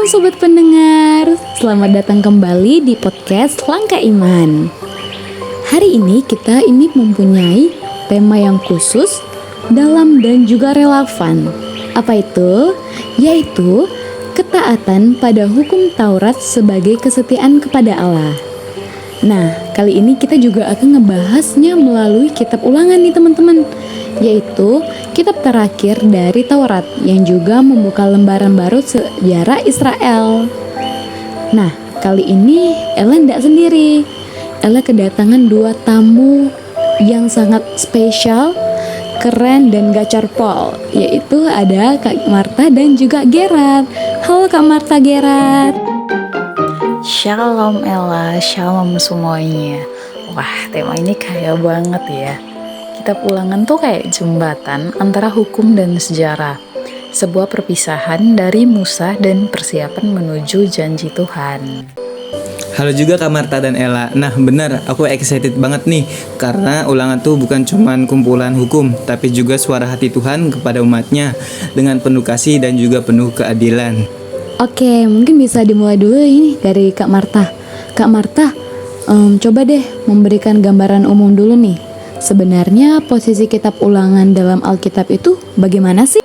sobat pendengar, selamat datang kembali di podcast Langkah Iman. Hari ini kita mempunyai tema yang khusus, dalam dan juga relevan. Apa itu? Yaitu ketaatan pada hukum Taurat sebagai kesetiaan kepada Allah. Nah, kali ini kita juga akan ngebahasnya melalui kitab Ulangan nih teman-teman, yaitu kitab terakhir dari Taurat yang juga membuka lembaran baru sejarah Israel. Nah, kali ini Ella tidak sendiri. Ella kedatangan dua tamu yang sangat spesial, keren dan gacor pol, yaitu ada Kak Marta dan juga Gerard. Halo Kak Marta, Gerard. Shalom Ella, shalom semuanya. Wah, tema ini kaya banget ya. Kitab Ulangan tuh kayak jembatan antara hukum dan sejarah. Sebuah perpisahan dari Musa dan persiapan menuju janji Tuhan. Halo juga Kak Marta dan Ella. Nah benar, aku excited banget nih. Karena Ulangan tuh bukan cuman kumpulan hukum, tapi juga suara hati Tuhan kepada umatnya dengan penuh kasih dan juga penuh keadilan. Oke, mungkin bisa dimulai dulu ini dari Kak Marta. Kak Marta, coba deh memberikan gambaran umum dulu nih. Sebenarnya posisi kitab Ulangan dalam Alkitab itu bagaimana sih?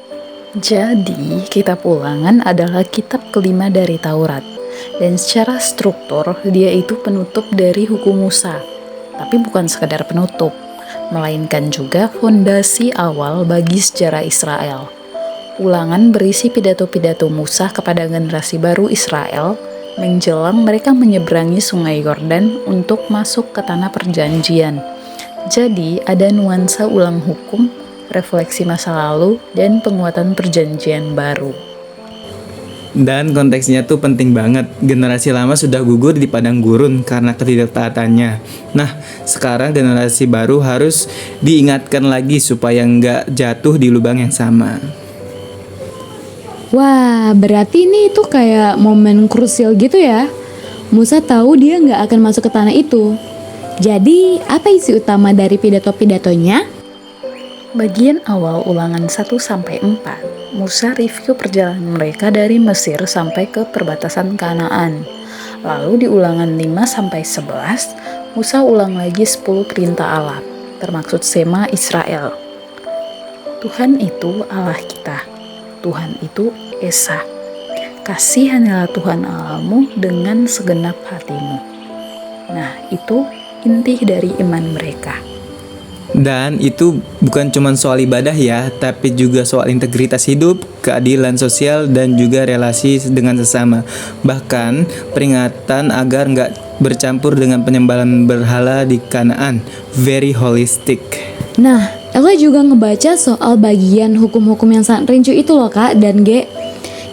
Jadi, kitab Ulangan adalah kitab kelima dari Taurat. Dan secara struktur, dia itu penutup dari hukum Musa. Tapi bukan sekedar penutup, melainkan juga fondasi awal bagi sejarah Israel. Ulangan berisi pidato-pidato Musa kepada generasi baru Israel menjelang mereka menyeberangi sungai Yordan untuk masuk ke tanah perjanjian. Jadi, ada nuansa ulang hukum, refleksi masa lalu, dan penguatan perjanjian baru. Dan konteksnya tuh penting banget. Generasi lama sudah gugur di padang gurun karena ketidaktaatannya. Nah, sekarang generasi baru harus diingatkan lagi supaya nggak jatuh di lubang yang sama. Wah, berarti ini tuh kayak momen krusial gitu ya. Musa tahu dia nggak akan masuk ke tanah itu. Jadi, apa isi utama dari pidato-pidatonya? Bagian awal Ulangan 1-4, Musa review perjalanan mereka dari Mesir sampai ke perbatasan Kanaan. Lalu di Ulangan 5-11, Musa ulang lagi 10 perintah Allah, termaksud Sema Israel. Tuhan itu Allah kita. Tuhan itu Esa. Kasihanilah Tuhan Allahmu dengan segenap hatimu. Nah, itu inti dari iman mereka. Dan itu bukan cuma soal ibadah ya, tapi juga soal integritas hidup, keadilan sosial, dan juga relasi dengan sesama. Bahkan peringatan agar nggak bercampur dengan penyembahan berhala di Kanaan. Very holistic. Nah, Ella juga ngebaca soal bagian hukum-hukum yang sangat rinci itu loh Kak dan G,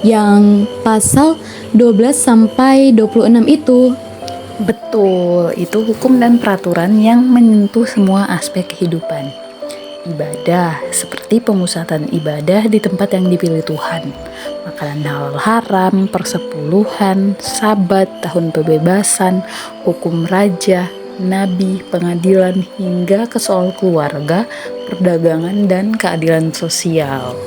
yang pasal 12-26 itu. Betul, itu hukum dan peraturan yang menyentuh semua aspek kehidupan. Ibadah, seperti pemusatan ibadah di tempat yang dipilih Tuhan. Makanan halal haram, persepuluhan, sabat, tahun pembebasan, hukum raja, nabi, pengadilan, hingga ke soal keluarga, perdagangan, dan keadilan sosial.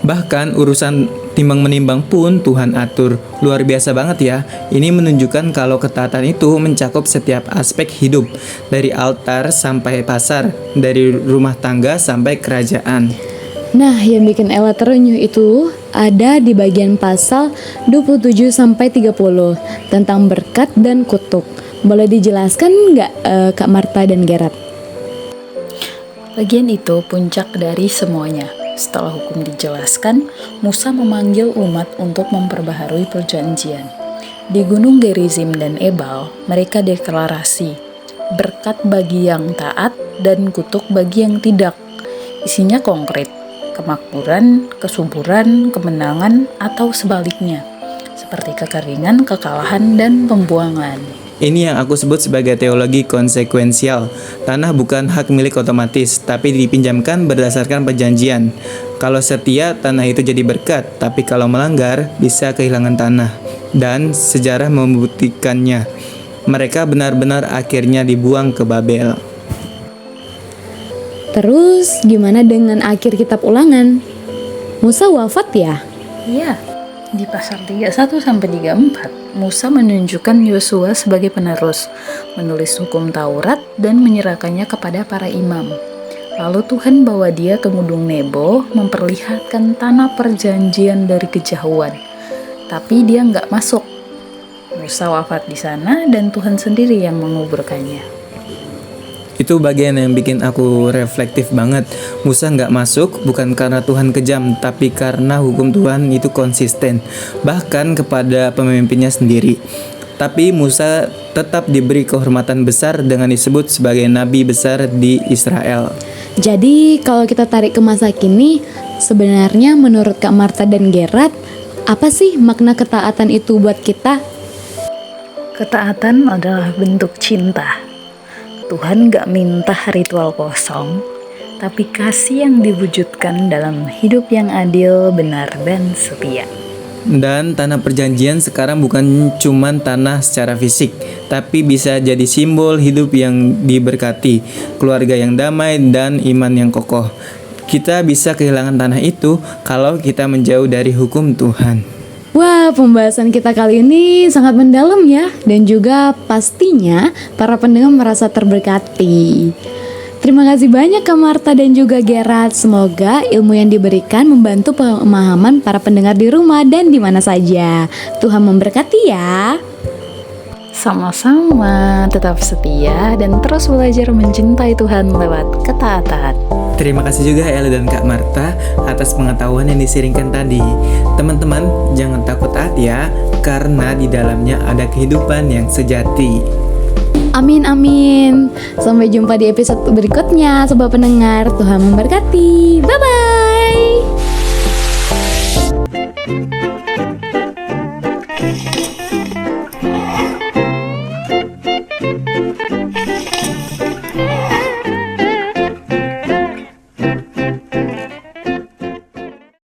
Bahkan urusan timbang-menimbang pun Tuhan atur. Luar biasa banget ya. Ini menunjukkan kalau ketaatan itu mencakup setiap aspek hidup, dari altar sampai pasar, dari rumah tangga sampai kerajaan. Nah, yang bikin Ella terenyuh itu ada di bagian pasal 27-30 tentang berkat dan kutuk. Boleh dijelaskan nggak Kak Marta dan Gerard? Bagian itu puncak dari semuanya. Setelah hukum dijelaskan, Musa memanggil umat untuk memperbaharui perjanjian. Di Gunung Gerizim dan Ebal, mereka deklarasi, berkat bagi yang taat dan kutuk bagi yang tidak. Isinya konkret, kemakmuran, kesuburan, kemenangan, atau sebaliknya, seperti kekeringan, kekalahan, dan pembuangan. Ini yang aku sebut sebagai teologi konsekuensial. Tanah bukan hak milik otomatis, tapi dipinjamkan berdasarkan perjanjian. Kalau setia, tanah itu jadi berkat, tapi kalau melanggar, bisa kehilangan tanah. Dan sejarah membuktikannya. Mereka benar-benar akhirnya dibuang ke Babel. Terus gimana dengan akhir kitab Ulangan? Musa wafat ya? Iya, Di pasal 31-34, Musa menunjukkan Yosua sebagai penerus, menulis hukum Taurat dan menyerahkannya kepada para imam. Lalu Tuhan bawa dia ke Gunung Nebo, memperlihatkan tanah perjanjian dari kejauhan. Tapi dia nggak masuk. Musa wafat di sana dan Tuhan sendiri yang menguburkannya. Itu bagian yang bikin aku reflektif banget. Musa nggak masuk bukan karena Tuhan kejam, tapi karena hukum Tuhan itu konsisten, bahkan kepada pemimpinnya sendiri. Tapi Musa tetap diberi kehormatan besar dengan disebut sebagai nabi besar di Israel. Jadi kalau kita tarik ke masa kini, sebenarnya menurut Kak Marta dan Gerard, apa sih makna ketaatan itu buat kita? Ketaatan adalah bentuk cinta. Tuhan gak minta ritual kosong, tapi kasih yang diwujudkan dalam hidup yang adil, benar, dan setia. Dan tanah perjanjian sekarang bukan cuman tanah secara fisik, tapi bisa jadi simbol hidup yang diberkati, keluarga yang damai, dan iman yang kokoh. Kita bisa kehilangan tanah itu kalau kita menjauh dari hukum Tuhan. Wah, pembahasan kita kali ini sangat mendalam ya, dan juga pastinya para pendengar merasa terberkati. Terima kasih banyak Kak Marta dan juga Gerard. Semoga ilmu yang diberikan membantu pemahaman para pendengar di rumah dan di mana saja. Tuhan memberkati ya. Sama-sama, tetap setia dan terus belajar mencintai Tuhan lewat ketaatan. Terima kasih juga Ella dan Kak Marta atas pengetahuan yang disiringkan tadi. Teman-teman, jangan takut taat ya, karena di dalamnya ada kehidupan yang sejati. Amin amin. Sampai jumpa di episode berikutnya, sobat pendengar. Tuhan memberkati. Bye bye.